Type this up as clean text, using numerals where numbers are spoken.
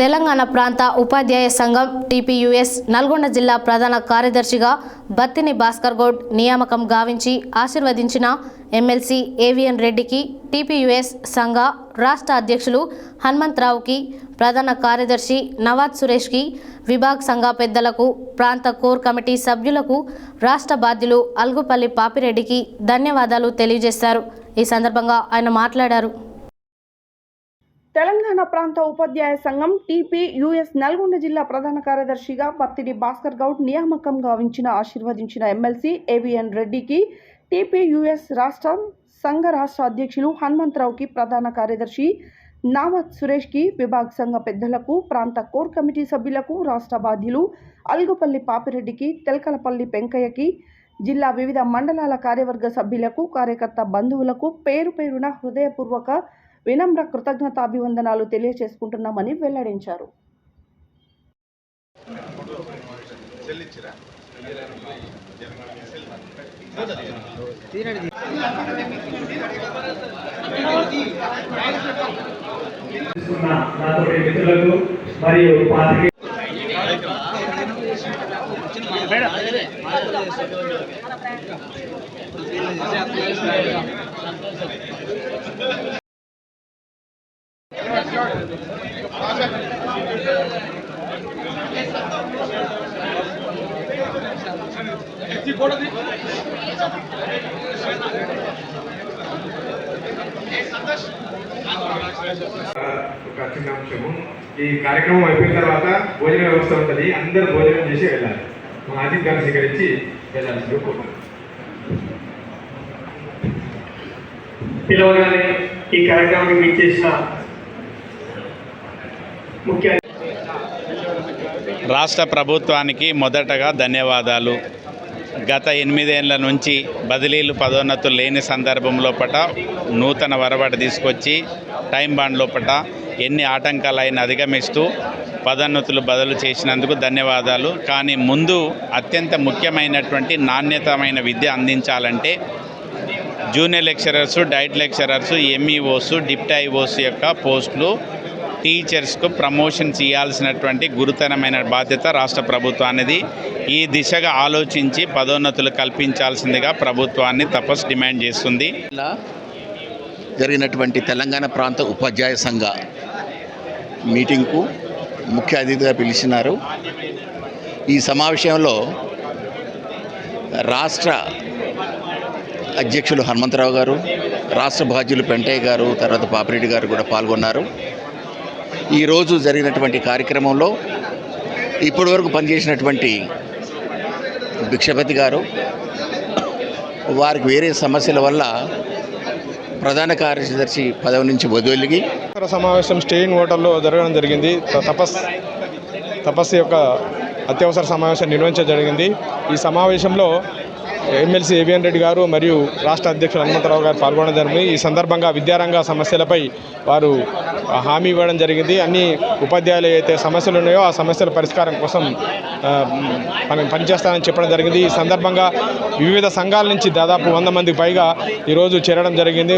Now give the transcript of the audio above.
తెలంగాణ ప్రాంత ఉపాధ్యాయ సంఘం టీపీయూఎస్ నల్గొండ జిల్లా ప్రధాన కార్యదర్శిగా బత్తిని భాస్కర్ గౌడ్ నియామకం గావించి ఆశీర్వదించిన ఎమ్మెల్సీ ఏవిఎన్ రెడ్డికి, టీపీయూఎస్ సంఘ రాష్ట్ర అధ్యక్షులు హనుమంతరావుకి, ప్రధాన కార్యదర్శి నవాజ్ సురేష్కి, విభాగ్ సంఘ పెద్దలకు, ప్రాంత కోర్ కమిటీ సభ్యులకు, రాష్ట్ర బాధ్యులు అల్గుపల్లి పాపిరెడ్డికి ధన్యవాదాలు తెలియజేశారు. ఈ సందర్భంగా ఆయన మాట్లాడారు. తెలంగాణ ప్రాంత ఉపాధ్యాయ సంఘం టీపీయూఎస్ నల్గొండ జిల్లా ప్రధాన కార్యదర్శిగా బత్తిని భాస్కర్ గౌడ్ నియామకం గావించిన ఆశీర్వదించిన ఎమ్మెల్సీ ఏవిఎన్ రెడ్డికి, టీపీయూఎస్ సంఘ రాష్ట్ర అధ్యక్షులు హనుమంతరావుకి, ప్రధాన కార్యదర్శి నవాజ్ సురేష్కి, విభాగ్ సంఘ పెద్దలకు, ప్రాంత కోర్ కమిటీ సభ్యులకు, రాష్ట్ర బాధ్యులు అల్గుపల్లి పాపిరెడ్డికి, తెల్కలపల్లి వెంకయ్యకి, జిల్లా వివిధ మండలాల కార్యవర్గ సభ్యులకు, కార్యకర్త బంధువులకు పేరు పేరున హృదయపూర్వక వినమ్ర కృతజ్ఞతాభివందనాలు తెలియజేసుకుంటున్నామని వెల్లడించారు. ఒక చిన్న అంశము, ఈ కార్యక్రమం అయిపోయిన తర్వాత భోజన వ్యవస్థ ఉంటుంది. అందరూ భోజనం చేసి వెళ్ళాలి. మా ఆతిథ్యాన్ని స్వీకరించి వెళ్ళాల్సింది కోరుతున్నాను. పిలవగానే ఈ కార్యక్రమానికి విచ్చేసిన ముఖ్య రాష్ట్ర ప్రభుత్వానికి మొదటగా ధన్యవాదాలు. గత 8 ఏళ్ల నుంచి బదిలీలు పదోన్నతులు లేని సందర్భంలో నూతన వరబడి తీసుకొచ్చి టైం బాండ్ లోపల ఎన్ని ఆటంకాలైనా అధిగమిస్తూ పదోన్నతులు బదులు చేసినందుకు ధన్యవాదాలు. కానీ ముందు అత్యంత ముఖ్యమైనటువంటి నాణ్యతమైన విద్య అందించాలంటే junior lecturers, DIET lecturers, MEOs, deputy IOs యొక్క పోస్టులు టీచర్స్కు ప్రమోషన్ చేయాల్సినటువంటి గురుతరమైన బాధ్యత రాష్ట్ర ప్రభుత్వానిది. ఈ దిశగా ఆలోచించి పదోన్నతులు కల్పించాల్సిందిగా ప్రభుత్వాన్ని తపస్సు డిమాండ్ చేస్తుంది. జరిగినటువంటి తెలంగాణ ప్రాంత ఉపాధ్యాయ సంఘ మీటింగ్కు ముఖ్య అతిథిగా పిలిచినారు. ఈ సమావేశంలో రాష్ట్ర అధ్యక్షులు హనుమంతరావు గారు, రాష్ట్ర బాధ్యులు పెంటయ్య గారు, తర్వాత పాపిరెడ్డి గారు కూడా పాల్గొన్నారు. ఈరోజు జరిగినటువంటి కార్యక్రమంలో ఇప్పటివరకు పనిచేసినటువంటి భిక్షపతి గారు, వారికి వేరే సమస్యల వల్ల ప్రధాన కార్యదర్శి పదవి నుంచి వదిలిగి సమావేశం స్టేయింగ్ హోటల్లో జరగడం జరిగింది. తపస్సు యొక్క అత్యవసర సమావేశం నిర్వహించడం జరిగింది. ఈ సమావేశంలో ఎమ్మెల్సీ ఏవిఎన్ రెడ్డి గారు మరియు రాష్ట్ర అధ్యక్షులు హనుమంతరావు గారు పాల్గొనడం జరిగింది. ఈ సందర్భంగా విద్యారంగ సమస్యలపై వారు హామీ ఇవ్వడం జరిగింది. అన్ని ఉపాధ్యాయులు అయితే సమస్యలు ఉన్నాయో ఆ సమస్యల పరిష్కారం కోసం పనిచేస్తానని చెప్పడం జరిగింది. ఈ సందర్భంగా వివిధ సంఘాల నుంచి దాదాపు 100 మందికి పైగా ఈరోజు చేరడం జరిగింది.